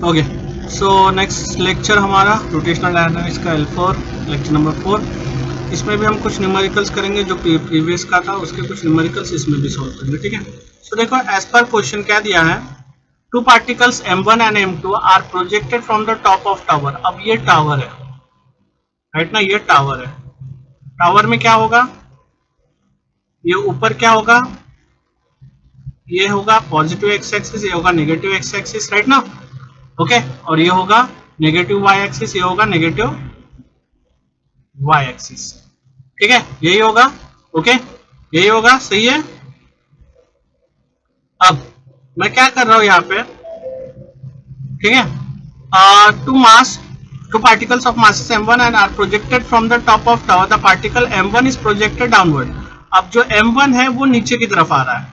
Okay, so next lecture हमारा rotational dynamics का L4 lecture number 4। इसमें भी हम कुछ न्यूमेरिकल्स करेंगे जो प्रीवियस का था, उसके कुछ न्यूमेरिकल्स इसमें भी सॉल्व करेंगे। ठीक है, सो देखो एज पर क्वेश्चन क्या दिया है, two particles M1 and M2 are projected from the top of tower. अब ये टावर है, राइट ना, ये टावर है। टावर में क्या होगा, ये ऊपर क्या होगा, ये होगा पॉजिटिव एक्स एक्सिस, ये होगा नेगेटिव एक्स एक्सिस, राइट ना। ओके, और ये होगा नेगेटिव वाई एक्सिस, ये होगा नेगेटिव वाई एक्सिस। ठीक है, यही होगा। ओके, यही होगा, सही है। अब मैं क्या कर रहा हूं यहाँ पे, ठीक है, two particles of masses m1 and are projected from the top of tower, the particle m1 is projected downward। अब जो m1 है वो नीचे की तरफ आ रहा है,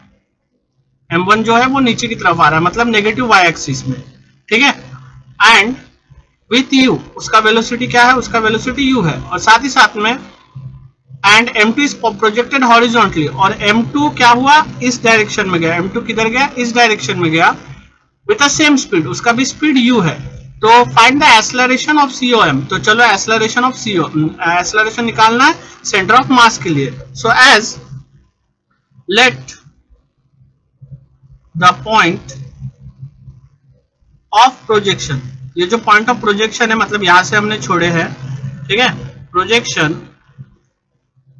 m1 जो है वो नीचे की तरफ आ रहा है, मतलब नेगेटिव वाई एक्सिस में। ठीक है, एंड विथ u, उसका वेलोसिटी क्या है, उसका वेलोसिटी u है, और साथ ही साथ में and m2 is projected horizontally, और m2 क्या हुआ, इस डायरेक्शन में गया, m2 किधर गया, इस डायरेक्शन में गया, विद द सेम स्पीड, उसका भी स्पीड u है। तो find the acceleration of COM। तो चलो एक्सेलरेशन ऑफ एक्सेलरेशन निकालना है सेंटर ऑफ मास के लिए। So as let the point of projection, ये जो पॉइंट ऑफ प्रोजेक्शन है, मतलब यहां से हमने छोड़े हैं, ठीक है, projection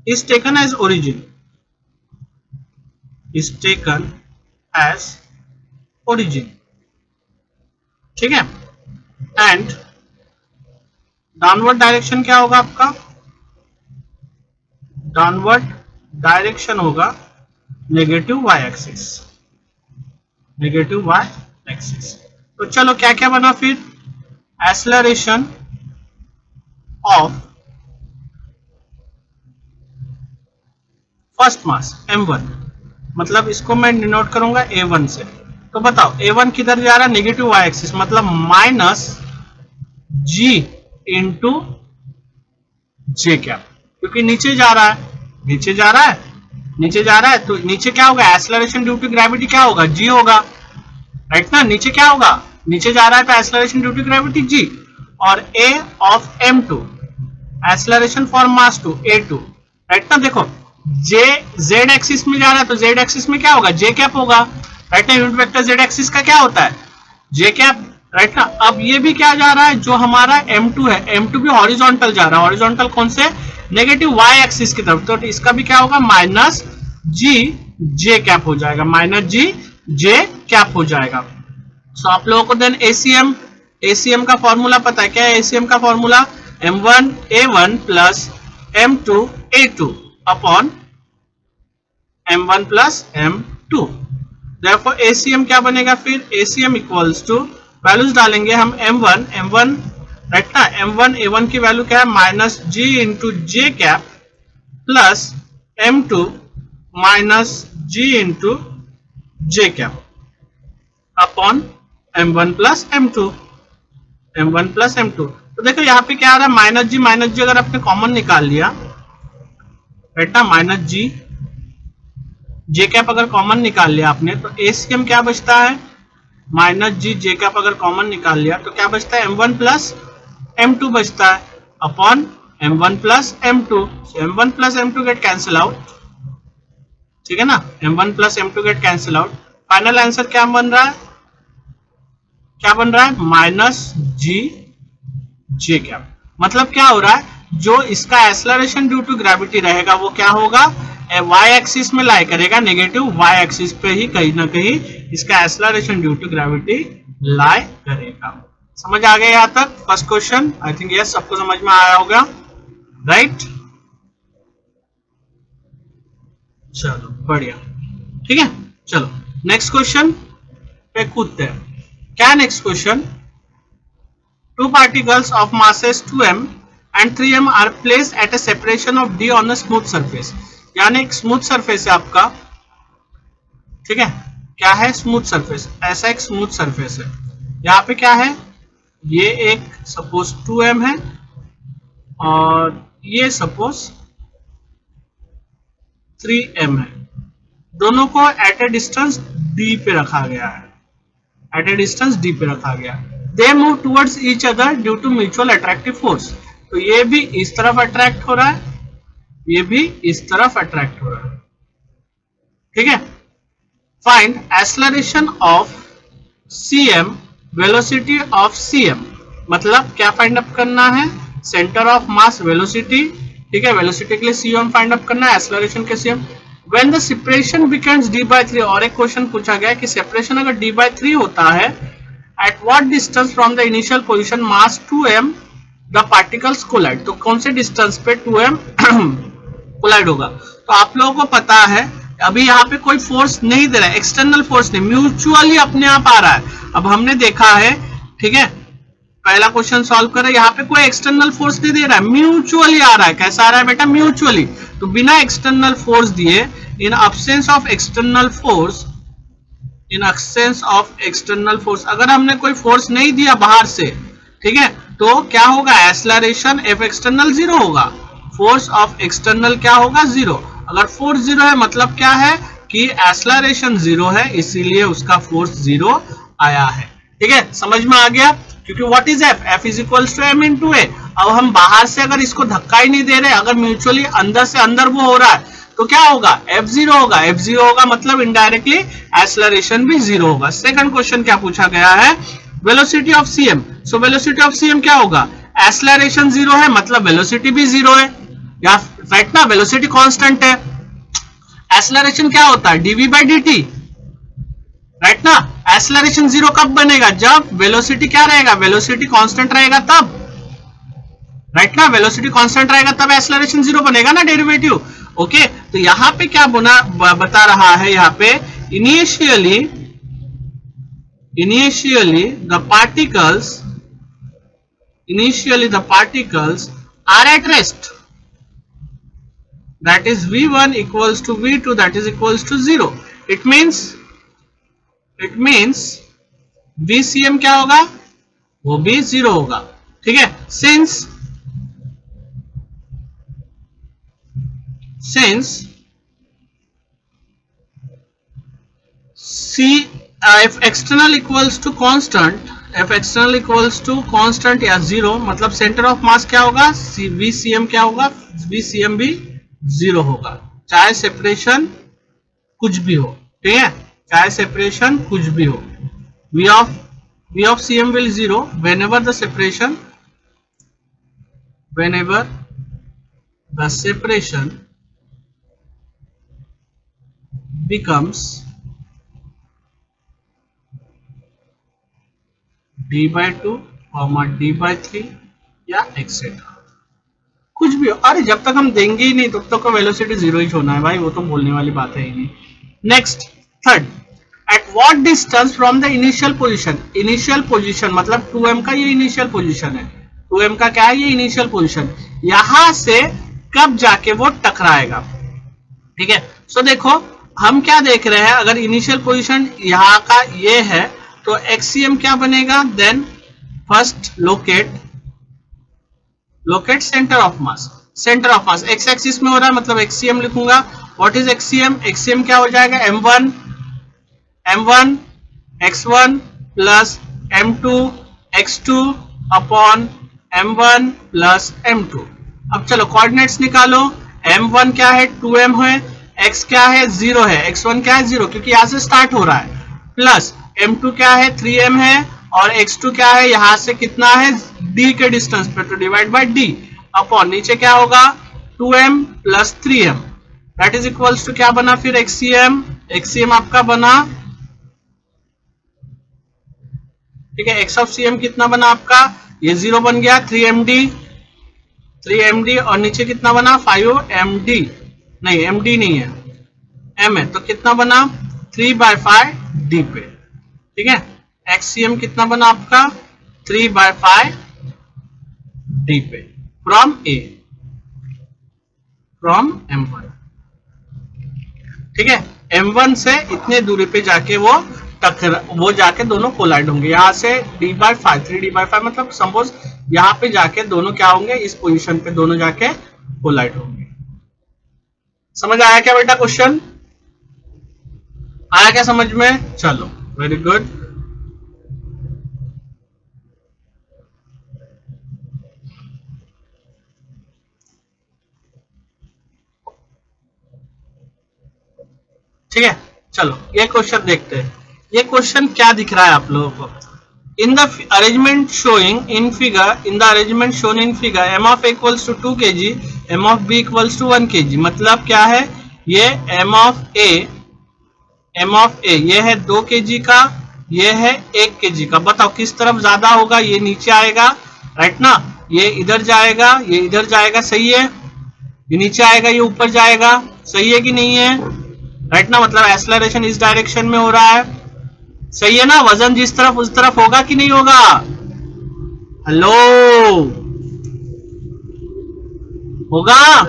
is taken as origin, is taken as origin, ठीक है, एंड डाउनवर्ड डायरेक्शन क्या होगा आपका, डाउनवर्ड डायरेक्शन होगा negative y axis, negative y axis. तो चलो क्या क्या बना फिर, acceleration of first mass m1, मतलब इसको मैं डिनोट करूंगा a1 से। तो बताओ a1 किधर जा रहा है, नेगेटिव वाई एक्सिस, मतलब minus g into j cap, क्योंकि नीचे जा रहा है, नीचे जा रहा है, नीचे जा रहा है, तो नीचे क्या होगा, एक्सेलरेशन ड्यू टू ग्रेविटी क्या होगा, g होगा, राइट ना। नीचे क्या होगा, नीचे जा रहा है तो acceleration due to gravity g, और a of m2 acceleration for mass 2 a2, right ना। देखो जे जेड एक्सिस में जा रहा है तो जेड एक्सिस में क्या होगा, जे कैप होगा, राइट ना। यूनिट वेक्टर जेड एक्सिस का क्या होता है, जे कैप, राइट ना। अब ये भी क्या जा रहा है, जो हमारा m2 है, m2 भी हॉरिजॉन्टल जा रहा है, हॉरिजॉन्टल कौन से, नेगेटिव वाई एक्सिस की तरफ, तो इसका भी क्या होगा, माइनस जी जे कैप हो जाएगा, माइनस जी जे कैप हो जाएगा। सो आप लोगों को देन एसीएम का फॉर्मूला पता है, क्या है एसीएम का formula, m1 a1 plus m2 a2 upon m1 plus m2। therefore ACM क्या बनेगा फिर, ACM इक्वल्स टू, वैल्यूज डालेंगे हम m1 राइट ना, m1 a1 की वैल्यू क्या है, minus g into j cap plus m2 minus g into j cap upon m1 plus m2, m1 plus m2। तो देखो यहाँ पे क्या आ रहा है, माइनस जी अगर आपने कॉमन निकाल लिया, राइट ना, माइनस जी जे कैप अगर कॉमन निकाल लिया आपने, तो एसीएम क्या बचता है, माइनस जी जे कैप अगर कॉमन निकाल लिया तो क्या बचता है, m1 प्लस m2 बचता है upon m1 plus m2। m1 plus m2 get cancel out, ठीक है ना, m1 plus m2 get cancel out. Final answer क्या बन रहा है, क्या बन रहा है, माइनस जी जे कैप। मतलब क्या हो रहा है, जो इसका एक्सेलरेशन ड्यू टू ग्रेविटी रहेगा वो क्या होगा, वाई एक्सिस में लाई करेगा, नेगेटिव वाई एक्सिस पे ही कहीं ना कहीं इसका एक्सेलरेशन ड्यू टू ग्रेविटी लाई करेगा। समझ आ गया यहाँ तक first question, I think yes सबको समझ में आया होगा, राइट। चलो बढ़िया, ठीक है, चलो नेक्स्ट क्वेश्चन पे कूदते हैं। क्या next question, two particles of masses 2m and 3m are placed at a separation of d on a smooth surface। यानी एक स्मूथ सरफेस है आपका, ठीक है, क्या है, स्मूथ सरफेस, ऐसा एक स्मूथ सरफेस है। यहाँ पे क्या है, ये एक सपोज 2m है और ये सपोज 3m है, दोनों को एट ए डिस्टेंस d पे रखा गया है, एट ए डिस्टेंस d पे रखा गया। They move towards each other due to mutual attractive force. तो ये भी इस तरफ अट्रैक्ट हो रहा है, ये भी इस तरफ अट्रैक्ट हो रहा है। ठीक है, find acceleration of cm, velocity of cm, मतलब क्या फाइंड अप करना है, सेंटर ऑफ मास वेलोसिटी। ठीक है, वेलोसिटी के लिए cm फाइंड अप करना है, एक्सेलरेशन के cm। When the separation becomes d/3, और एक क्वेश्चन पूछा गया कि सेपरेशन अगर d/3 होता है, at what distance from the initial position mass 2m the particles collide, तो कौन से डिस्टेंस पे 2m कोलाइड होगा। तो आप लोगों को पता है अभी यहाँ पे कोई फोर्स नहीं दे रहा है, एक्सटर्नल फोर्स नहीं, म्यूचुअली अपने आप आ रहा है। अब हमने देखा है, ठीक है, पहला क्वेश्चन सॉल्व करें, यहाँ पे कोई एक्सटर्नल फोर्स नहीं दे रहा है, म्यूचुअली आ रहा है। कैसा आ रहा है बेटा, म्यूचुअली। तो बिना एक्सटर्नल फोर्स दिए, इन absence of external force, in absence of external force, अगर हमने कोई फोर्स नहीं दिया बाहर से, ठीक है, तो क्या होगा, एक्सेलरेशन एफ एक्सटर्नल 0 होगा, फोर्स ऑफ एक्सटर्नल क्या होगा, 0। अगर फोर्स 0 है मतलब क्या है कि एक्सेलरेशन 0 है, इसीलिए उसका फोर्स 0 आया है। ठीक है, समझ में आ गया, क्योंकि what is F, F is equals to m into a. अब हम बाहर से अगर इसको धक्का ही नहीं दे रहे, अगर म्यूचुअली अंदर से अंदर वो हो रहा है, तो क्या होगा, f0 होगा। f0 होगा मतलब इनडायरेक्टली एक्सेलरेशन भी 0 होगा। सेकंड क्वेश्चन क्या पूछा गया है, velocity of cm। So velocity of cm क्या होगा, एक्सेलरेशन 0 है मतलब वेलोसिटी भी 0 है, या राइट ना, वेलोसिटी कांस्टेंट है। एक्सेलरेशन क्या होता है, dv/dt, राइट ना। एक्सेलरेशन 0 कब बनेगा, जब वेलोसिटी क्या रहेगा, वेलोसिटी कांस्टेंट रहेगा तब, राइट ना, वेलोसिटी कांस्टेंट रहेगा तब एक्सेलरेशन 0 बनेगा ना, डेरिवेटिव। ओके, तो यहां पे क्या बता रहा है, यहां पे initially the particles are at rest, that is v1 equals to v2 that is equals to 0. it means vcm क्या होगा, वो भी 0 होगा। ठीक है, since c if external equals to constant या 0, मतलब सेंटर ऑफ मास क्या होगा, vcm क्या होगा, vcm भी 0 होगा, चाहे सेपरेशन कुछ भी हो। ठीक है, चाहे सेपरेशन कुछ भी हो, v of cm will 0 whenever the separation becomes d/2, d/3 या एक्सेट्रा कुछ भी हो। अरे जब तक हम देंगे ही नहीं तब तक वेलोसिटी 0 ही होना है भाई, वो तो बोलने वाली बात है ही नहीं। Next, third, eight what distance from the initial position मतलब 2m का ये इनिशियल पोजीशन है, 2m का क्या है, ये इनिशियल पोजीशन, यहां से कब जाके वो टकराएगा। ठीक है, सो देखो हम क्या देख रहे हैं, अगर इनिशियल पोजीशन यहाँ का ये है तो एक्सीएम क्या बनेगा, then first locate centre of mass, x axis में हो रहा है मतलब एक्सीएम लिखूंगा। व्हाट इज एक्सीएम, एक्सीएम क्या हो जाएगा, m1 x1 plus m2 x2 upon m1 plus m2। अब चलो कोऑर्डिनेट्स निकालो, m1 क्या है, 2m है, x क्या है, 0 है, x1 क्या है, 0 क्योंकि यहां से स्टार्ट हो रहा है, प्लस m2 क्या है, 3m है, और x2 क्या है, यहां से कितना है, d के डिस्टेंस पे, तो डिवाइड बाय d अपॉन नीचे क्या होगा, 2m plus 3m that is equals to क्या बना फिर एक्सीएम आपका बना, ठीक है, x ऑफ cm कितना बना आपका, ये 0 बन गया, 3md और नीचे कितना बना 5md, नहीं md नहीं है, m है, तो कितना बना 3/5d पे। ठीक है, xcm कितना बना आपका 3/5d पे फ्रॉम m1। ठीक है, m1 से इतने दूरी पे जाके वो जाके दोनों कोलाइड होंगे, यहां से d/5 3d/5 मतलब सपोज यहां पे जाके दोनों क्या होंगे, इस पोजीशन पे दोनों जाके कोलाइड होंगे। समझ आया क्या बेटा, क्वेश्चन आया क्या समझ में, चलो वेरी गुड। ठीक है, चलो ये क्वेश्चन देखते हैं। ये क्वेश्चन क्या दिख रहा है आप लोगों को? In the arrangement shown in figure, m of a equals to 2 kg, m of b equals to 1 kg। मतलब क्या है? ये m of a ये है 2 kg का, ये है 1 kg का। बताओ किस तरफ ज्यादा होगा? ये नीचे आएगा, राइट ना? ये इधर जाएगा, ये इधर जाएगा, सही है? ये नीचे आएगा, ये ऊपर जाएगा, सही है कि नहीं है? राइट ना? मतलब एक्सेलरेशन इस डायरेक्शन में हो रहा है, सही है ना? वजन जिस तरफ उस तरफ होगा कि नहीं होगा? हेलो, होगा?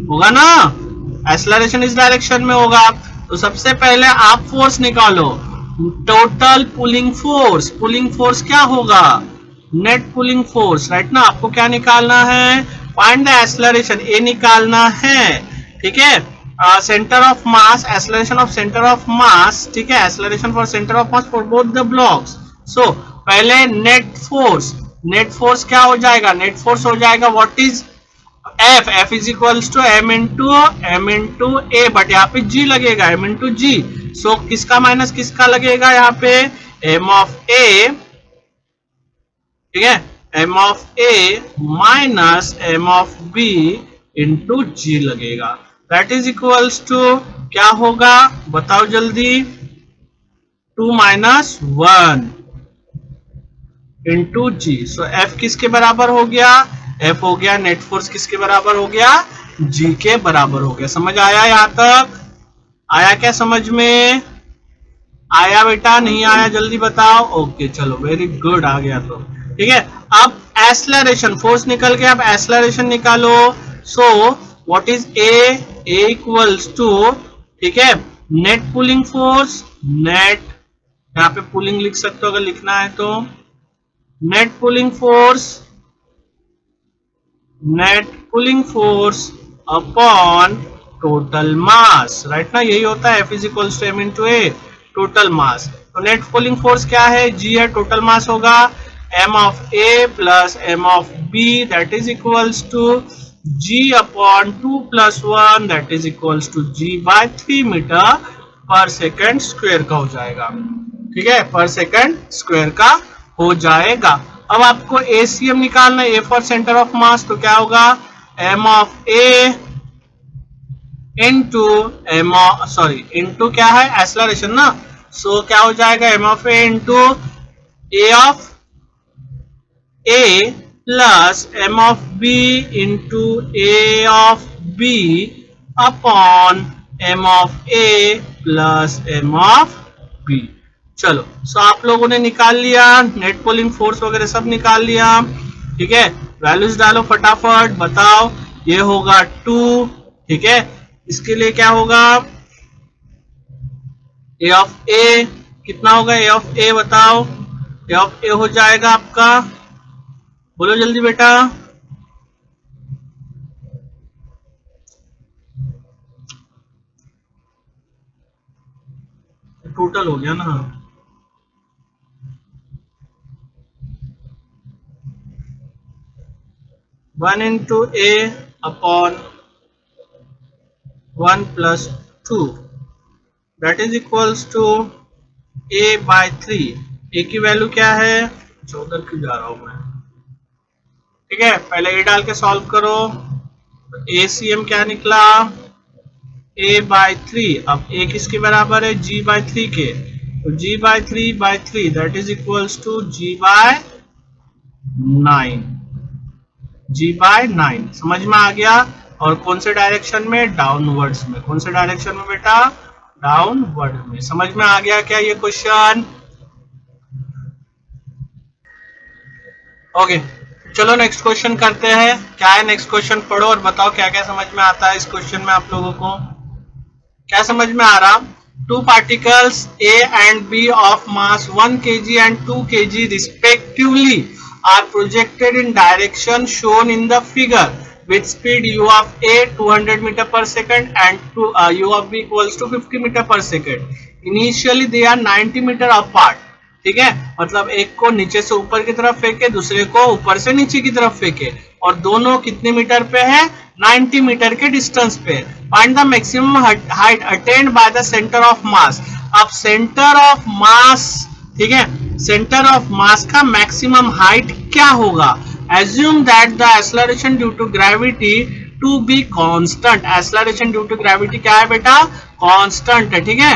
होगा ना? एक्सेलरेशन इस डायरेक्शन में होगा। तो सबसे पहले आप फोर्स निकालो, total pulling force. Pulling force क्या होगा? नेट पुलिंग फोर्स, राइट ना? आपको क्या निकालना है? फाइंड द एक्सेलरेशन, ए निकालना है, ठीक है? Centre of mass, acceleration of centre of mass, ठीक है? Acceleration for centre of mass for both the blocks. So पहले नेट फोर्स, नेट फोर्स क्या हो जाएगा? नेट फोर्स हो जाएगा what is F, F is equals to M into a, but यहाँ पे जी लगेगा, एम इंटू जी। सो किसका माइनस किसका लगेगा यहाँ पे? एम ऑफ ए, ठीक है? M of a minus m of b into g लगेगा। दैट इज इक्वल्स टू क्या होगा? बताओ जल्दी। 2 माइनस 1 इंटू जी। सो एफ किसके बराबर हो गया? एफ हो गया नेट फोर्स किसके बराबर हो गया? जी के बराबर हो गया। समझ आया? यहां तक आया क्या? समझ में आया बेटा? नहीं आया? जल्दी बताओ। ओके चलो, वेरी गुड, आ गया तो ठीक है। अब एक्सेलरेशन, फोर्स निकल के अब एक्सेलरेशन निकालो। So what is a equals to, ठीक है, नेट पुलिंग फोर्स, नेट, यहाँ पे पुलिंग लिख सकते हो अगर लिखना है तो, net pulling force upon total mass, right ना? यही होता है, F is equals to M into a, total mass. तो नेट पुलिंग फोर्स क्या है? जी है, टोटल मास होगा m of A plus m of b, that is equals to g upon 2 plus 1, that is equals to g by 3 metre पर second square का हो जाएगा, ठीक है? पर सेकेंड स्क्वायर का हो जाएगा। अब आपको एसीएम निकालना है, a for centre of mass, तो क्या होगा? M of A into into क्या है? एक्सेलरेशन ना? सो क्या हो जाएगा? M of A into A of A plus m of b into A of b upon m of A plus m of b. चलो, सो आप लोगों ने निकाल लिया, नेट पुलिंग फोर्स वगैरह सब निकाल लिया, ठीक है? वैल्यूज डालो फटाफट, बताओ। ये होगा 2, ठीक है? इसके लिए क्या होगा? ए ऑफ ए कितना होगा? ए ऑफ ए बताओ। ए ऑफ ए हो जाएगा आपका, बोलो जल्दी बेटा। टोटल हो गया ना? 1 into a upon 1 plus 2, that is equals to a by 3। A की वैल्यू क्या है? 14 की जा रहा हूं मैं, ठीक है? पहले ए डाल के सॉल्व करो। ए सी एम क्या निकला? ए बाय 3। अब ए किसके बराबर है? जी बाय 3 के, तो g by 3 that is equals to g by 9, g by 9। समझ में आ गया? और कौन से डायरेक्शन में? डाउनवर्ड्स में। कौन से डायरेक्शन में बेटा? डाउनवर्ड में। समझ में आ गया क्या ये क्वेश्चन? ओके, चलो नेक्स्ट क्वेश्चन करते हैं। क्या है नेक्स्ट क्वेश्चन? पढ़ो और बताओ क्या क्या समझ में आता है इस क्वेश्चन में। आप लोगों को क्या समझ में आ रहा? Two particles A and B of mass 1 kg and 2 kg respectively are projected in direction shown in the figure with speed u of a 200 meter per second and u of b equals to 50 meter per second. Initially they are 90 meter apart. ठीक है? मतलब एक को नीचे से ऊपर की तरफ फेंके, दूसरे को ऊपर से नीचे की तरफ फेंके, और दोनों कितने मीटर पे है, 90 मीटर के डिस्टेंस पे। Find the maximum height attend by the centre of मास। अब सेंटर ऑफ मास, ठीक है, सेंटर ऑफ मास का मैक्सिमम हाइट क्या होगा। Assume that the acceleration due to gravity to be constant. Acceleration due to gravity क्या है बेटा, कांस्टेंट है, ठीक है।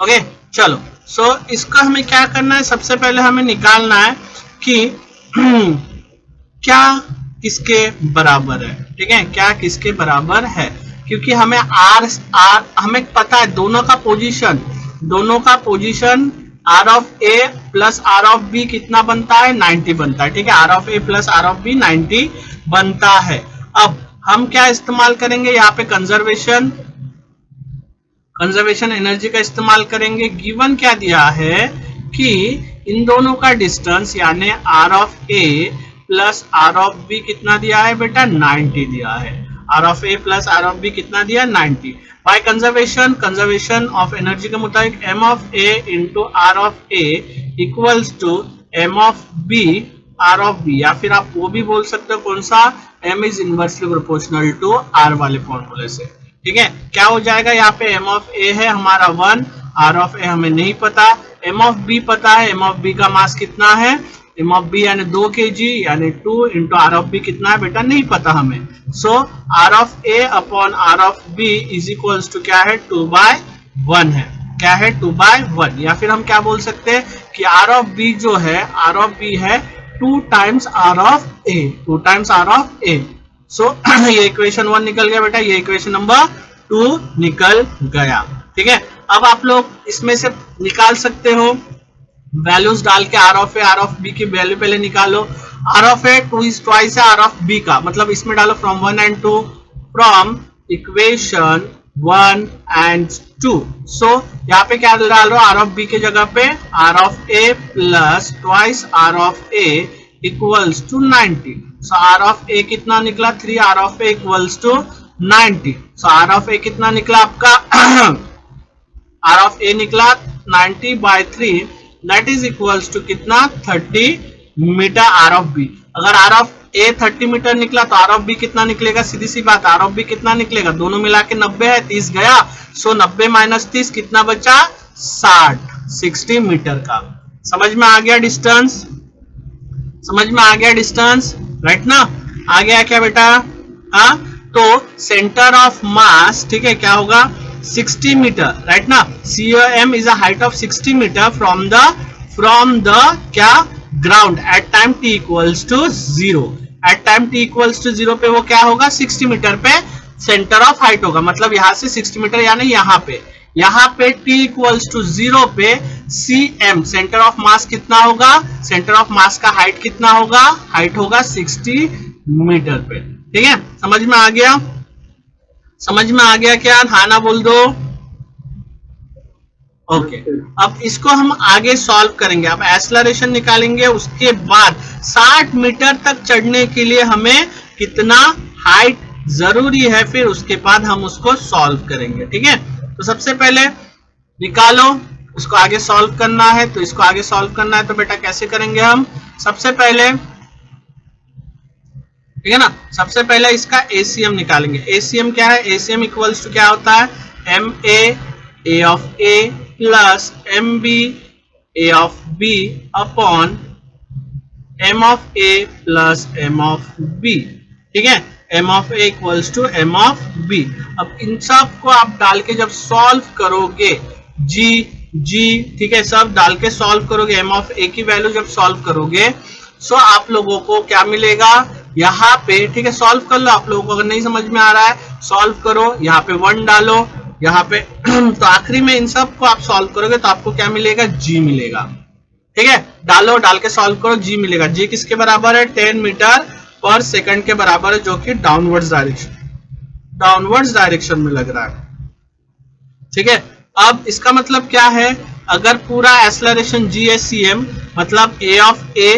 ओके चलो, सो इसका हमें क्या करना है, सबसे पहले हमें निकालना है कि क्या किसके बराबर है, ठीक है, क्या किसके बराबर है, क्योंकि हमें आर हमें पता है दोनों का position r of A plus are of B कितना बनता है, 90 बनता है, ठीक है, are of A plus are of B 90 बनता है। अब हम क्या इस्तेमाल करेंगे यहाँ पे, कंजर्वेशन एनर्जी का इस्तेमाल करेंगे। गिवन क्या दिया है कि इन दोनों का डिस्टेंस यानी R of A plus are of B कितना दिया है बेटा, 90 दिया है। Are of A plus are of B कितना दिया, 90। बाय कंजर्वेशन ऑफ एनर्जी के मुताबिक M of A into R of A equals to M of B R of B, या फिर आप वो भी बोल सकते हो कौन सा, M is inversely proportional to R वाले फॉर्मूले से, ठीक है। क्या हो जाएगा, यहाँ पे एम ऑफ ए है हमारा 1, आर ऑफ ए हमें नहीं पता, एम ऑफ बी पता है, एम ऑफ बी का मास कितना है, एम ऑफ बी यानी 2 kg यानी 2 इंटू आर ऑफ बी कितना है बेटा, नहीं पता हमें। So are of a upon r of b is equals to क्या है, 2/1 है, क्या है 2/1, या फिर हम क्या बोल सकते हैं कि आर ऑफ बी जो है, आर ऑफ बी है 2 times r of A, 2 times r of a. So ये इक्वेशन 1 निकल गया बेटा, ये इक्वेशन नंबर 2 निकल गया, ठीक है। अब आप लोग इसमें से निकाल सकते हो वैल्यूज डाल के, R of A R of B की वैल्यू पहले निकालो। R of A 2 is twice है आर ऑफ बी का, मतलब इसमें डालो from 1 and 2, from equation 1 and 2। So यहाँ पे क्या डालो, आर ऑफ बी के जगह पे R of A plus twice R of A equals to 90। So are of A कितना निकला, 3 R of A equals to 90। So are of A कितना निकला आपका आर ऑफ ए निकला 90/3, दैट इज इक्वल्स टू कितना, 30 मीटर आर ऑफ बी। अगर are of A 30 metre निकला तो आर ऑफ बी कितना निकलेगा, सीधी सी बात, आर ऑफ बी कितना निकलेगा, दोनों मिला के 90 है, 30 गया। सो 90 माइनस 30 कितना बचा, 60 मीटर का। समझ में आ गया डिस्टेंस, समझ में आ गया डिस्टेंस, राइट ना, आ गया क्या बेटा, हाँ। तो सेंटर ऑफ मास, ठीक है, क्या होगा, 60 मीटर, राइट ना। COM is a height of 60 metre from the क्या, ground at time t equals to 0। At time t equals to 0 पे वो क्या होगा, 60 मीटर पे सेंटर ऑफ हाइट होगा, मतलब यहां से 60 मीटर यानी यहाँ पे t इक्वल्स टू 0 पे CM सेंटर ऑफ मास कितना होगा, सेंटर ऑफ मास का हाइट कितना होगा, हाइट होगा 60 मीटर पे, ठीक है। समझ में आ गया, समझ में आ गया क्या, हाँ ना बोल दो। ओके अब इसको हम आगे सॉल्व करेंगे। अब एक्सेलरेशन निकालेंगे, उसके बाद 60 मीटर तक चढ़ने के लिए हमें कितना हाइट जरूरी है, फिर उसके बाद हम उसको सॉल्व करेंगे, ठीक है। तो सबसे पहले निकालो, उसको आगे सॉल्व करना है, तो इसको आगे सॉल्व करना है तो बेटा कैसे करेंगे हम, सबसे पहले, ठीक है ना, सबसे पहले इसका ACM निकालेंगे। ACM क्या है, ACM इक्वल्स टू क्या होता है, MA of A plus MB A of B upon M of A plus M of B, ठीक है। M of A equals to M of B। अब इन सब को आप डाल के जब सॉल्व करोगे, G, ठीक है, सब डाल के सॉल्व करोगे, M ऑफ A की वैल्यू जब सॉल्व करोगे, सो आप लोगों को क्या मिलेगा यहाँ पे, ठीक है, सॉल्व कर लो। आप लोगों को अगर नहीं समझ में आ रहा है सॉल्व करो, यहाँ पे 1 डालो, यहाँ पे तो आखिरी में इन सब को आप सॉल्व करोगे तो आपको क्या मिलेगा, G मिलेगा, ठीक है। डालो, डाल के सॉल्व करो, G मिलेगा। G किसके बराबर है, 10 मीटर पर सेकंड के बराबर है, जो कि डाउनवर्ड्स डायरेक्शन में लग रहा है, ठीक है। अब इसका मतलब क्या है, अगर पूरा एक्सेलरेशन G है CM, मतलब A ऑफ A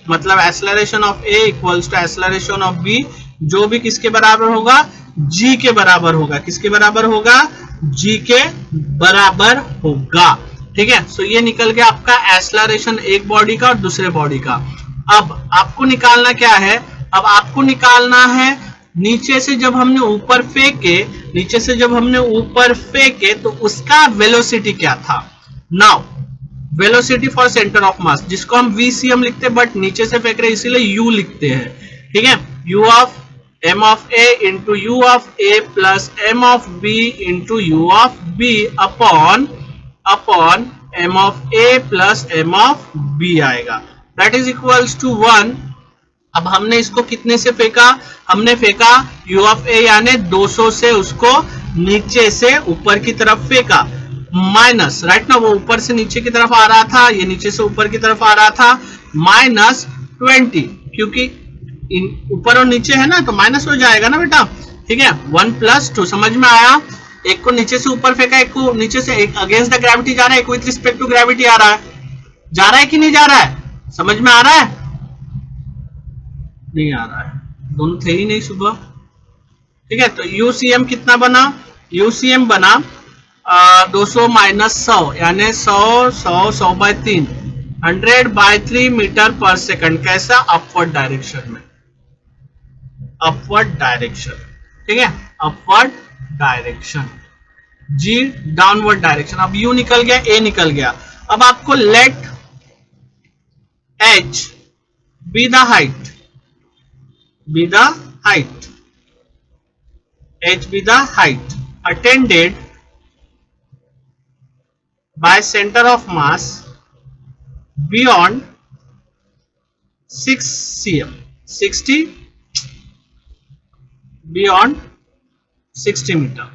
मतलब acceleration of A equals to acceleration of B, जो भी किसके बराबर होगा, जी के बराबर होगा। किसके बराबर होगा, जी के बराबर होगा। ठीक है, सो ये निकल गया आपका एक्सेलरेशन एक बॉडी का और दूसरे बॉडी का। अब आपको निकालना क्या है, अब आपको निकालना है नीचे से जब हमने ऊपर फेंके, नीचे से जब हमने ऊपर फेंके तो उसका वेलोसिटी क्या था। Now velocity for centre of मास, जिसको हम VCM लिखते हैं बट नीचे से फेंक रहे इसीलिए U लिखते हैं। ठीक है, U of M of A into U of A plus M of B into U of B upon M of A plus M of B आएगा, दैट इज इक्वल्स टू 1। अब हमने इसको कितने से फेंका, हमने फेंका U ऑफ A यानी 200 से उसको नीचे से ऊपर की तरफ फेंका, माइनस, राइट ना, वो ऊपर से नीचे की तरफ आ रहा था, ये नीचे से ऊपर की तरफ आ रहा था, माइनस 20, क्योंकि ऊपर और नीचे है ना तो माइनस हो जाएगा ना बेटा। ठीक है, 1 प्लस 2, समझ में आया। एक को नीचे से ऊपर फेंका, एक को नीचे से, एक अगेंस्ट द ग्रेविटी जा रहा है, एक विथ रिस्पेक्ट टू ग्रेविटी आ रहा है, जा रहा है कि नहीं जा रहा है, समझ में आ रहा है, नहीं आ रहा है, दोनों थे ही नहीं सुबह। ठीक है, तो UCM कितना बना, UCM बना 200 माइनस 100 यानी 100 बाय 3, 100 बाय 3 मीटर पर सेकंड। कैसा, अपवर्ड डायरेक्शन में, अपवर्ड डायरेक्शन। ठीक है, upward direction, G downward direction. अब U निकल गया, A निकल गया। अब आपको let H be the height, be the height, H be the height attended by center of mass beyond 6 cm, 60 beyond 60 meter।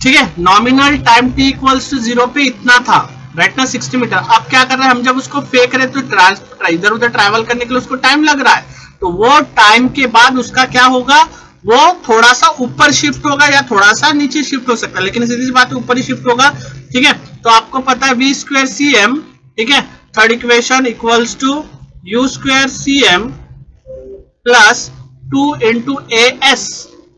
ठीक है, nominal time t equals to 0 पे इतना था, राइट ना, 60 मीटर। अब क्या कर रहे हैं हम, जब उसको फेंक रहे तो इधर उधर ट्रैवल करने के लिए उसको टाइम लग रहा है, तो वो टाइम के बाद उसका क्या होगा, वो थोड़ा सा ऊपर शिफ्ट होगा या थोड़ा सा नीचे शिफ्ट हो सकता है, लेकिन सीधी सी बात है ऊपर ही शिफ्ट होगा। ठीक है, तो आपको पता है V स्क्वायर CM, ठीक है, third equation equals to U square CM plus 2 into AS,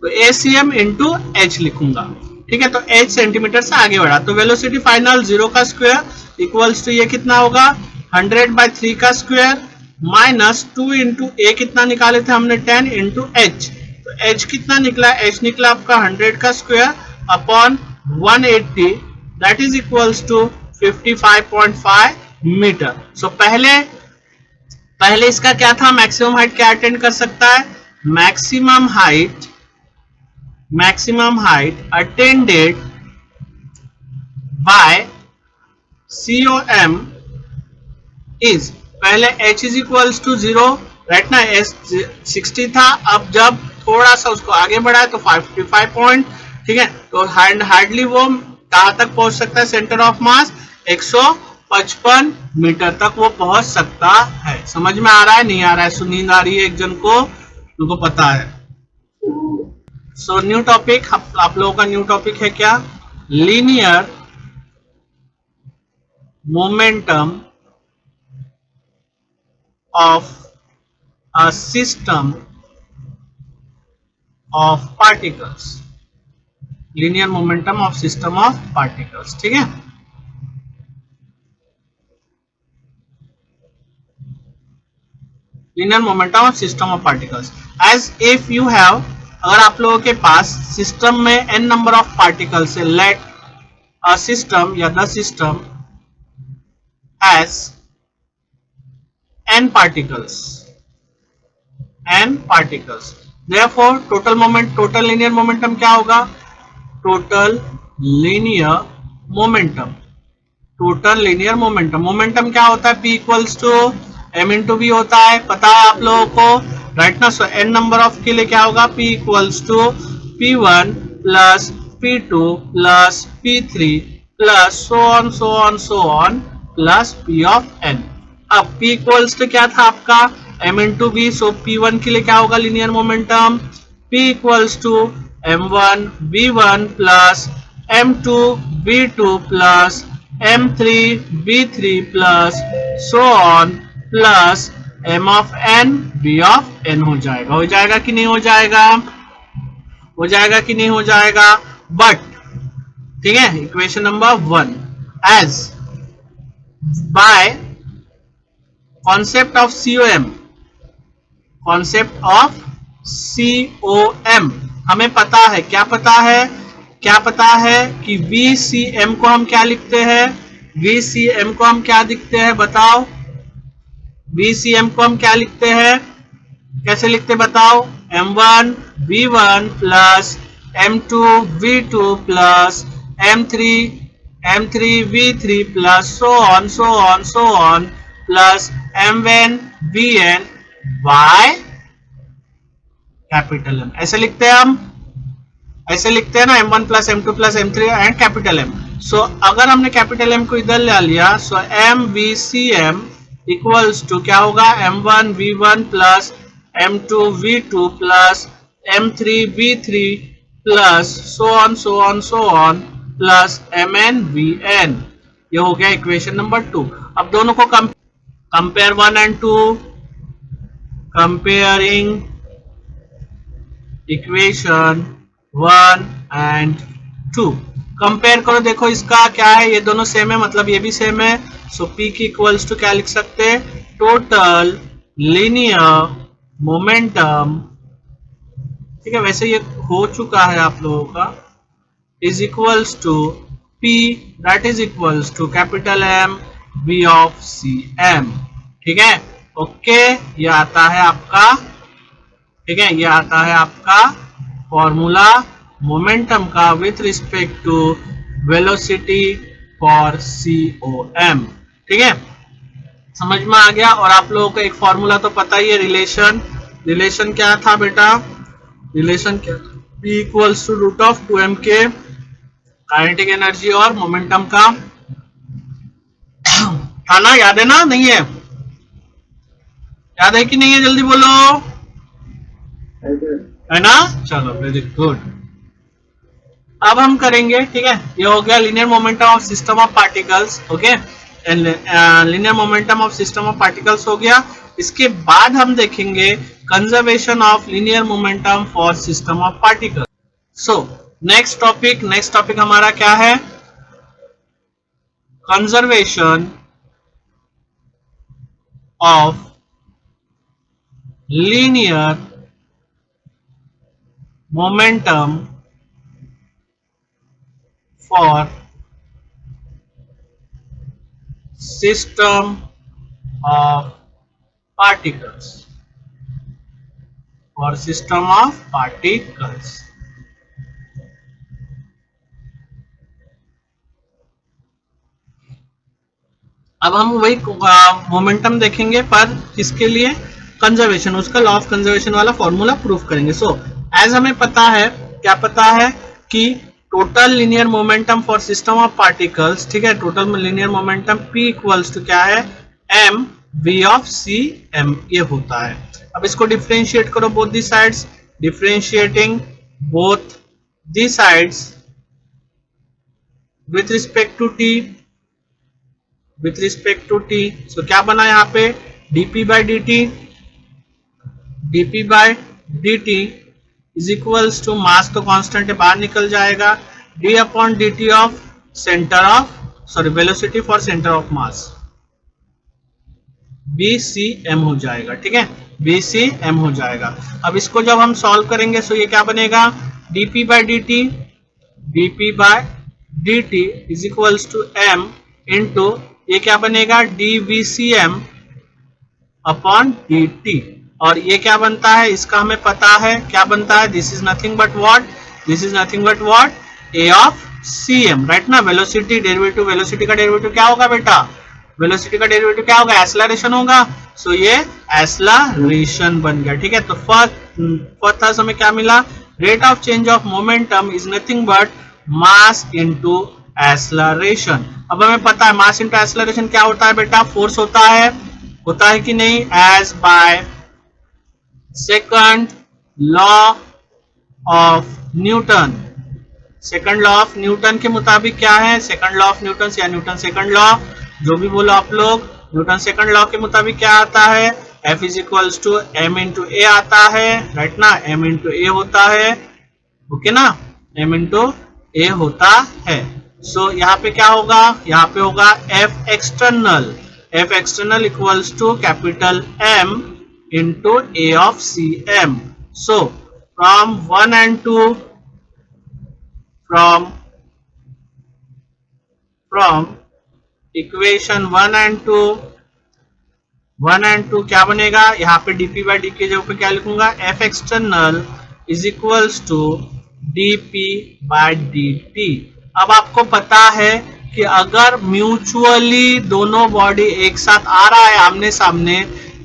तो ACM इंटू H लिखूंगा। ठीक है, तो H सेंटीमीटर से आगे बढ़ा, तो वेलोसिटी फाइनल 0 का स्क्वायर इक्वल्स टू ये कितना होगा, 100 बाय 3 का स्क्वायर माइनस 2 इंटू A कितना निकाले थे हमने, 10 इंटू H, तो H कितना निकला, H निकला आपका 100 का square upon 180, that is equals to 55.5 metre. So पहले इसका क्या था, मैक्सिमम हाइट क्या अटेंड कर सकता है, maximum height attended by COM is, पहले H is equals to 0, right ना, S 60 था, अब जब थोड़ा सा उसको आगे बढ़ाए तो 55 पॉइंट। ठीक है, तो हार्डली वो कहां तक पहुंच सकता है, सेंटर ऑफ मास 155 मीटर तक वो पहुंच सकता है। समझ में आ रहा है, नहीं आ रहा है, सो नींद आ रही है एक जन को, तुमको पता है। सो न्यू टॉपिक, आप लोगों का न्यू टॉपिक है क्या, linear momentum of a system of particles, linear momentum of system of particles. ठीक है, linear momentum of system of particles, as if you have, अगर आप लोगों के पास सिस्टम में n नंबर ऑफ पार्टिकल्स है, लेट अ सिस्टम या the system has n particles, therefore total moment, total linear momentum क्या होगा, total linear momentum, मोमेंटम क्या होता है, P equals to M into B होता है, पता है आप लोगों को, राइट ना। सो n नंबर ऑफ के लिए क्या होगा, P equals to P1 plus P2 plus P3 plus so on plus P of n। अब P इक्वल्स टू क्या था आपका, M इंटू बी, सो P1 के लिए क्या होगा linear momentum, P equals to m1 v1 plus m2 v2 plus m3 v3 plus so on plus m of n v of n हो जाएगा कि नहीं हो जाएगा? हो जाएगा कि नहीं हो जाएगा? बट ठीक है, equation number 1 as by concept of COM, concept of COM हमें पता है, क्या पता है कि VCM को हम क्या लिखते हैं? VCM को हम क्या लिखते हैं बताओ? VCM को हम क्या लिखते हैं? कैसे लिखते बताओ? m1 v1 plus m2 v2 plus m3 v3 plus so on plus m1 vn by capital M। ऐसे लिखते हैं हम, ऐसे लिखते हैं ना, m1 plus m2 plus m3 and capital M। सो अगर हमने कैपिटल M को इधर ले लिया, सो MVCM इक्वल्स टू क्या होगा? m1 v1 plus m2 v2 plus m3 v3 plus so on plus mn vn। ये हो गया इक्वेशन नंबर 2। अब दोनों को compare 1 and 2, comparing equation 1 and 2 compare करो। देखो इसका क्या है, ये दोनों सेम है, मतलब ये भी सेम है। सो P की इक्वल्स टू क्या लिख सकते हैं? टोटल लीनियर मोमेंटम, ठीक है, वैसे ये हो चुका है आप लोगों का, is equals to P that is equals to capital M V of CM। ठीक है, ओके, ये आता है आपका, ठीक है, ये आता है आपका फॉर्मूला मोमेंटम का with respect to velocity for COM। ठीक है, समझ में आ गया। और आप लोगों को एक फॉर्मूला तो पता ही है, रिलेशन क्या था बेटा? रिलेशन क्या था? P equals to root of 2m के काइनेटिक एनर्जी और मोमेंटम का था ना, याद है ना? नहीं है? याद है कि नहीं है? जल्दी बोलो, है ना? चलो, वेरी गुड। अब हम करेंगे, ठीक है, ये हो गया linear momentum of system of particles. Okay, linear momentum of system of particles हो गया। इसके बाद हम देखेंगे conservation of linear momentum for system of particles. So next topic हमारा क्या है? Conservation of linear momentum for system of particles, for system of particles. अब हम वही मोमेंटम देखेंगे, पर किसके लिए? कंजर्वेशन, उसका लॉ ऑफ कंजर्वेशन वाला फॉर्मूला प्रूफ करेंगे। सो एज हमें पता है, क्या पता है कि total linear momentum for system of particles, ठीक है, total linear momentum P equals to क्या है? M V ऑफ CM, ये होता है। अब इसको डिफरेंशिएट करो both the sides, differentiating both the sides with respect to T, with respect to T। So क्या बना यहाँ पे? dP by dt is equals to, mass तो कांस्टेंट है, बाहर निकल जाएगा, d upon dt of centre of, sorry, velocity for centre of mass, VCM हो जाएगा। ठीक है, VCM हो जाएगा। अब इसको जब हम सॉल्व करेंगे, सो ये क्या बनेगा? dP by dt is equals to m into, ये क्या बनेगा? dVCM upon dt। और ये क्या बनता है? इसका हमें पता है क्या बनता है? This is nothing but what? This is nothing but what? A of CM, right ना? वेलोसिटी डेरिवेटिव, वेलोसिटी का डेरिवेटिव क्या होगा बेटा? वेलोसिटी का डेरिवेटिव क्या होगा? एक्सेलरेशन होगा। सो ये एक्सेलरेशन बन गया। ठीक है, तो फर्स्ट हमें क्या मिला? Rate of change of momentum is nothing but mass into acceleration. अब हमें पता है मास इनटू एक्सेलरेशन क्या होता है बेटा? फोर्स होता है कि नहीं? As by second law of Newton. Second law of Newton के मुताबिक क्या है, सेकंड लॉ ऑफ न्यूटन या न्यूटन सेकंड लॉ, जो भी बोलो आप लोग, न्यूटन सेकंड लॉ के मुताबिक क्या आता है, F is equals to M into A आता है, राइट ना, एम इंटू ए होता है, ओके ना, एम इंटू ए होता है। सो यहाँ पे क्या होगा, यहाँ पे होगा F external equals to capital M into A of C M. So from 1 and 2, from equation 1 and 2, 1 and 2 क्या बनेगा, यहाँ पे dp बाई डी के जगह पे क्या लिखूंगा, F external is equals to dp by dt। अब आपको पता है कि अगर म्यूचुअली दोनों बॉडी एक साथ आ रहा है आमने सामने,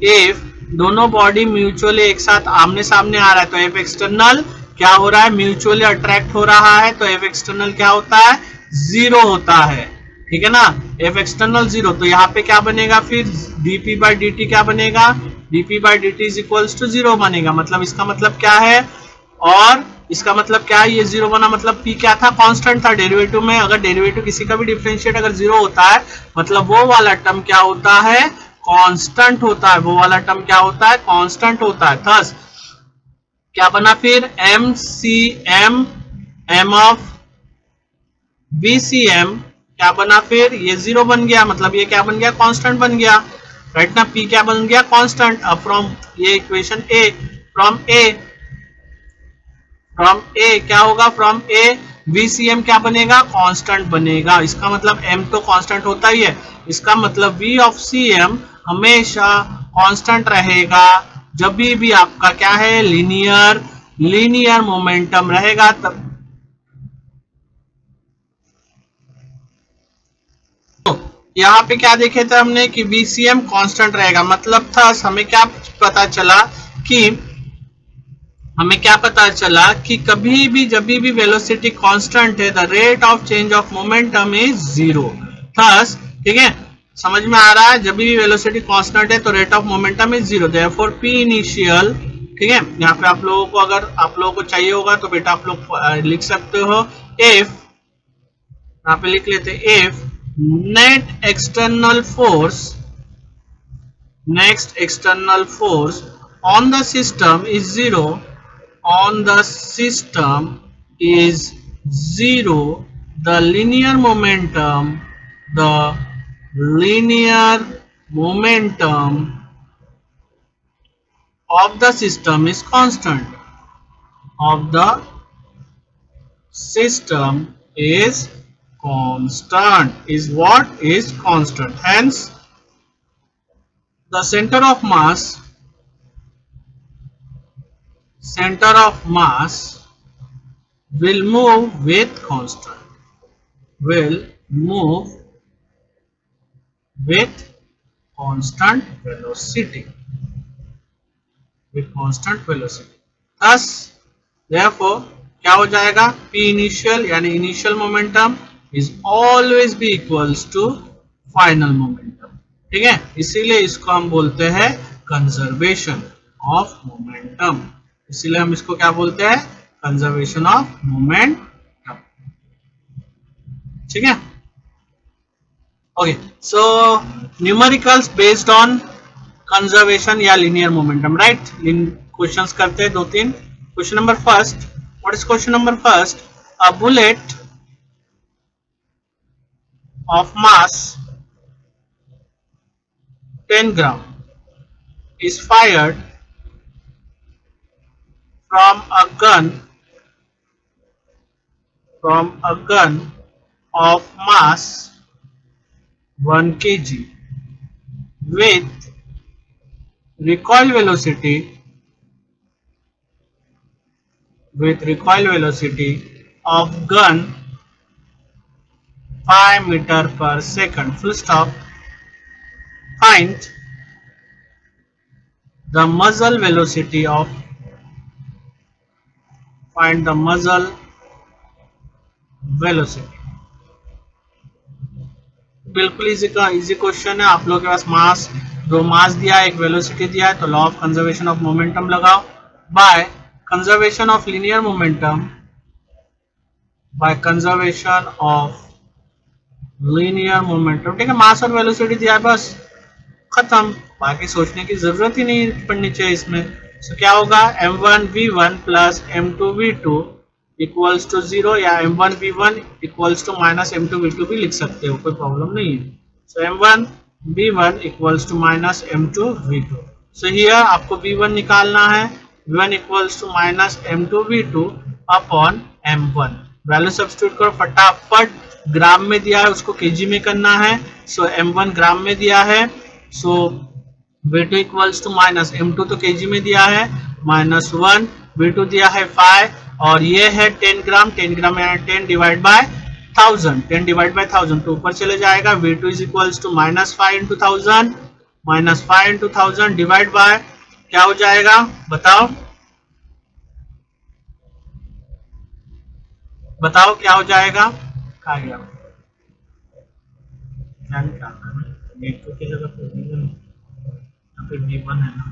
इफ दोनों बॉडी म्यूचुअली एक साथ आमने सामने आ रहा है तो एफ एक्सटर्नल क्या हो रहा है, म्यूचुअली अट्रैक्ट हो रहा है, तो एफ एक्सटर्नल क्या होता है, जीरो होता है, ठीक है ना, एफ एक्सटर्नल जीरो। तो यहाँ पे क्या बनेगा फिर, dp बाई dt क्या बनेगा, dp by dt is equals to zero बनेगा। मतलब इसका मतलब क्या है, और इसका मतलब क्या है, ये जीरो बना मतलब p क्या था, कांस्टेंट था डेरिवेटिव में। अगर डेरिवेटिव किसी का भी डिफरेंशिएट अगर जीरो होता है मतलब वो वाला टर्म क्या होता है, कांस्टेंट होता है, वो वाला टर्म क्या होता है, कांस्टेंट होता है। थस क्या बना फिर, M C M M of B C M क्या बना फिर, ये जीरो बन गया, मतलब ये क्या बन गया, कांस्टेंट बन गया, राइट ना, p क्या बन गया, कांस्टेंट। अब फ्रॉम ये इक्वेशन ए, फ्रॉम ए क्या होगा, फ्रॉम ए VCM क्या बनेगा, कांस्टेंट बनेगा। इसका मतलब m तो कांस्टेंट होता ही है, इसका मतलब V ऑफ CM हमेशा कांस्टेंट रहेगा जब भी आपका क्या है, लीनियर मोमेंटम रहेगा। तब यहाँ पे क्या देखे थे हमने कि VCM कांस्टेंट रहेगा, मतलब था हमें क्या पता चला कि कभी भी जब भी वेलोसिटी कांस्टेंट है, the rate of change of momentum is zero. Thus ठीक है, समझ में आ रहा है, जब भी वेलोसिटी कांस्टेंट है तो rate of momentum is zero, therefore p initial, ठीक है। यहाँ पे आप लोगों को अगर आप लोगों को चाहिए होगा तो बेटा आप लोग लिख सकते हो, इफ, यहाँ पे लिख लेते, if net external force on the system is zero, the linear momentum of the system is constant, is what is constant. Hence the center of mass will move with constant velocity, thus therefore क्या हो जाएगा, p initial यानी initial momentum is always be equals to final momentum, ठीक है। इसीलिए इसको हम बोलते हैं कंजर्वेशन ऑफ मोमेंटम, इसीलिए हम इसको क्या बोलते हैं, कंजर्वेशन ऑफ मोमेंटम, ठीक है। Okay, so numericals based on conservation या लीनियर मोमेंटम, राइट। क्वेश्चंस करते हैं 2-3। Question number first, what is question number first, a bullet of mass 10 gram is fired from a gun of mass 1 kg with recoil velocity of gun 5 meter per second, full stop. Find the muzzle velocity बिल्कुल easy question है। आप लोगों के पास मास, दो मास दिया है, एक velocity दिया है, तो law of conservation of momentum लगाओ। By conservation of linear momentum by conservation of linear momentum. ठीक है, मास और वेलोसिटी दिया है, बस खत्म, बाकी सोचने की जरूरत ही नहीं पड़नी चाहिए इसमें। तो क्या होगा, m1v1 plus m2v2 equals to 0, या m1v1 equals to minus m2v2 भी लिख सकते हो, कोई प्रॉब्लम नहीं है। So m1v1 equals to minus m2v2। So here आपको v1 निकालना है, v1 equals to minus m2v2 upon m1। Value substitute करो फटाफट, ग्राम में दिया है उसको केजी में करना है। सो m1 ग्राम में दिया है, सो v2 equals to minus m2 तो केजी में दिया है, माइनस 1, v2 दिया है 5, और ये है 10 ग्राम, 10 ग्राम में 10 डिवाइड बाय 1000, 10 डिवाइड बाय 1000 तो ऊपर चले जाएगा। v2 is equals to minus 5 into 1000, minus 5 into 1000 divide by क्या हो जाएगा, बताओ बताओ क्या हो जाएगा, कहा गया, क्या निकालना है, v2 की जगह पे v1, यहाँ पे v1 है ना,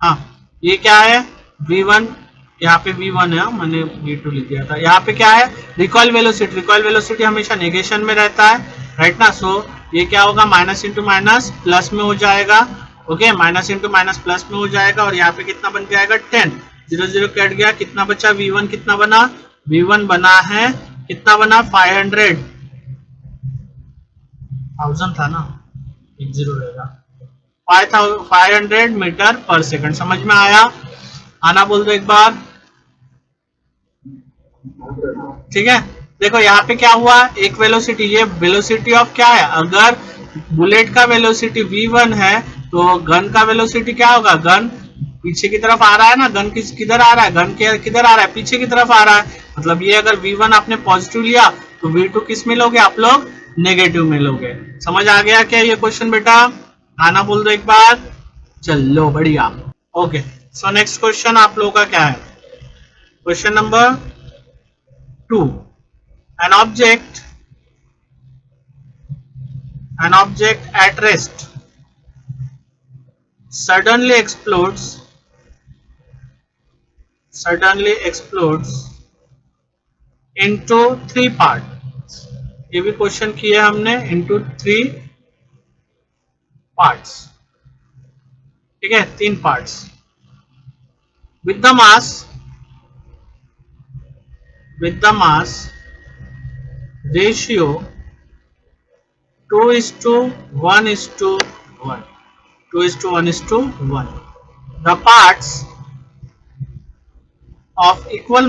हाँ ये क्या है v1, यहाँ पे v1 है, मैंने v2 लिख दिया था। यहाँ पे क्या है, रिकॉइल वेलोसिटी, रिकॉइल वेलोसिटी हमेशा नेगेशन में रहता है, राइट ना। सो ये क्या होगा, माइनस इंटू माइनस प्लस में हो जाएगा। Okay, minus into minus plus में हो जाएगा, और यहाँ पे कितना बन जाएगा 10, 0 0 कट गया, कितना बचा v1, कितना बना, v1 बना है, कितना बना 500, 1000 था ना, एक जीरो रहेगा, 500 मीटर पर सेकंड। समझ में आया, आना बोल दो एक बार, ठीक है। देखो यहाँ पे क्या हुआ, एक वेलोसिटी, ये वेलोसिटी ऑफ क्या है, अगर बुलेट का वेलोसिटी v1 है तो गन का वेलोसिटी क्या होगा, गन पीछे की तरफ आ रहा है ना, गन किधर आ रहा है, गन के किधर आ रहा है, पीछे की तरफ आ रहा है। मतलब ये अगर v1 आपने पॉजिटिव लिया तो v2 किस में लोगे आप लोग, नेगेटिव में लोगे। समझ आ गया क्या ये क्वेश्चन बेटा, आना बोल दो एक बार, चलो बढ़िया। ओके, सो नेक्स्ट क्वेश्चन आप लोगों का क्या है, question number 2। an object an object at rest suddenly explodes into three parts। ये भी क्वेश्चन किया हमने, into three parts, ठीक है, तीन parts, with the mass ratio 2:1:1, 2:1:1। The parts of equal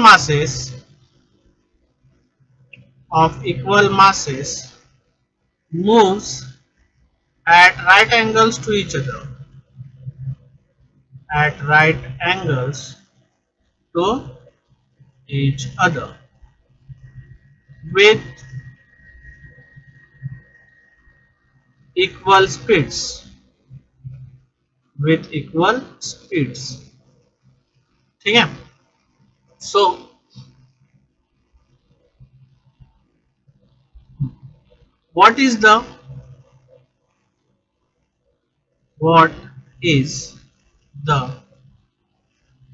masses moves at right angles to each other, at right angles to each other with equal speeds, with equal speeds, ठीक है। सो what is the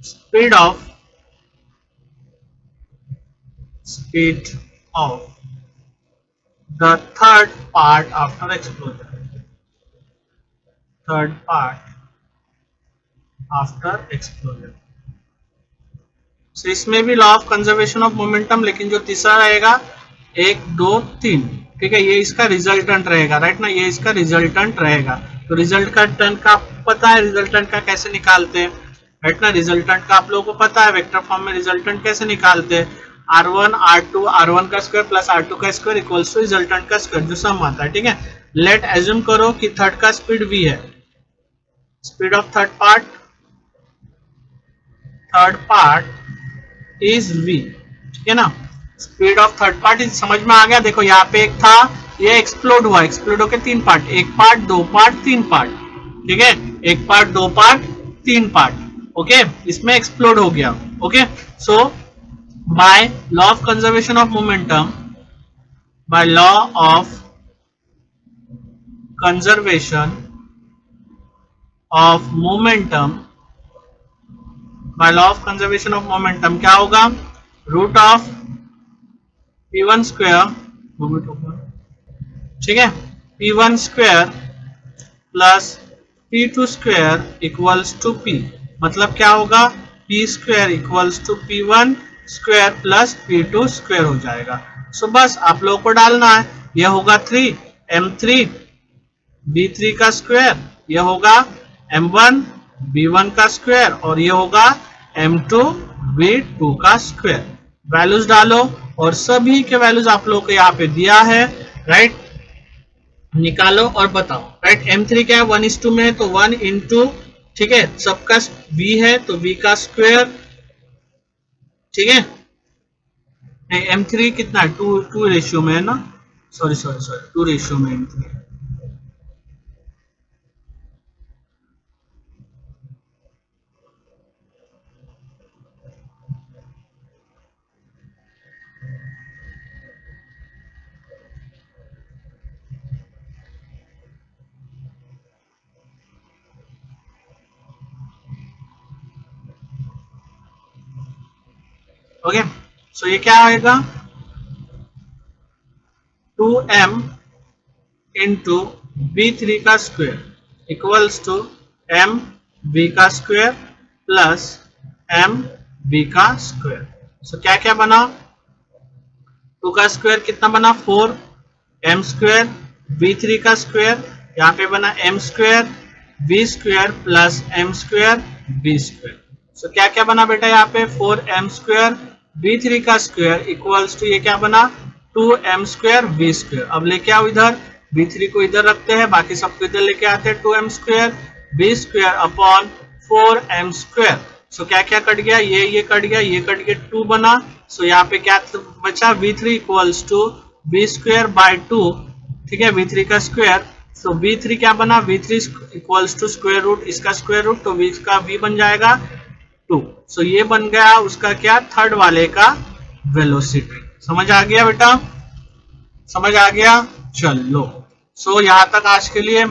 speed of the third part after explosion, third part after explosion। so इसमें भी law of conservation of momentum, लेकिन जो तीसरा रहेगा 1 2 3, ठीक है, ये इसका रिजल्टेंट रहेगा, राइट ना, ये इसका रिजल्टेंट रहेगा। तो रिजल्टेंट का पता है, रिजल्टेंट का कैसे निकालते हैं, राइट ना, रिजल्टेंट का आप लोगों को पता है, वेक्टर फॉर्म में रिजल्टेंट कैसे निकालते हैं, r1 r2 r1 का स्क्वायर प्लस r2 का स्क्वायर इक्वल्स टू रिजल्टेंट का स्क्वायर, जो सम आता है, ठीक है। लेट एज्यूम करो कि थर्ड का स्पीड v है, speed of third part is v, ठीक है ना, speed of third part is, समझ में आ गया। देखो यहाँ पे एक था, ये एक्सप्लोड हुआ, एक्सप्लोड होकर तीन पार्ट, एक पार्ट दो पार्ट तीन पार्ट, ठीक है, एक पार्ट दो पार्ट तीन पार्ट, ओके, इसमें एक्सप्लोड हो गया। Okay, so by law of conservation of momentum, by law of conservation of momentum, by law of conservation of momentum क्या होगा, रूट ऑफ P1 स्क्वायर, ठीक है, P1 square plus P2 square equals to P, मतलब क्या होगा, P square equals to P1 square plus P2 square हो जाएगा। सो बस आप लोगों को डालना है, यह होगा 3m3 B3 का स्क्वायर, यह होगा m1 B1 का स्क्वायर और यह होगा m2 B2 का स्क्वायर। वैल्यूज डालो और सभी के वैल्यूज आप लोगों को यहाँ पे दिया है, राइट, निकालो और बताओ। राइट, m3 क्या है, 1:2 में है तो 1 इंटू, ठीक है, सबका v है तो v का स्क्वायर, ठीक है, m3 कितना है, 2 रेशियो में है ना, सॉरी 2 रेशियो में m3। ओके, सो ये क्या आएगा, 2m इंटू B3 का square equals to m b का स्क्वायर प्लस m b का स्क्वायर। सो क्या क्या बना, 2 का स्क्वायर कितना बना 4, m स्क्वायर, B3 का स्क्वायर, यहाँ पे बना m square b square plus m square b square. So क्या क्या बना बेटा यहाँ पे, 4m स्क्वायर B3 का स्क्वायर इक्वल्स टू ये क्या बना, 2m स्क्वायर b स्क्वायर। अब लेके आओ इधर, B3 को इधर रखते हैं, बाकी सबको इधर लेके आते हैं, 2m square b square upon 4m square. So क्या क्या कट गया, ये कट गया, ये कट गया, 2 बना। सो यहाँ पे क्या बचा, V3 equals to b square by 2, ठीक है, V3 का स्क्वायर। सो V3 क्या बना, V3 equals to square root इसका स्क्वायर रूट, तो v का v बन जाएगा 2। सो ये बन गया उसका क्या, थर्ड वाले का वेलोसिटी। समझ आ गया बेटा, समझ आ गया, चलो। सो यहाँ तक आज के लिए।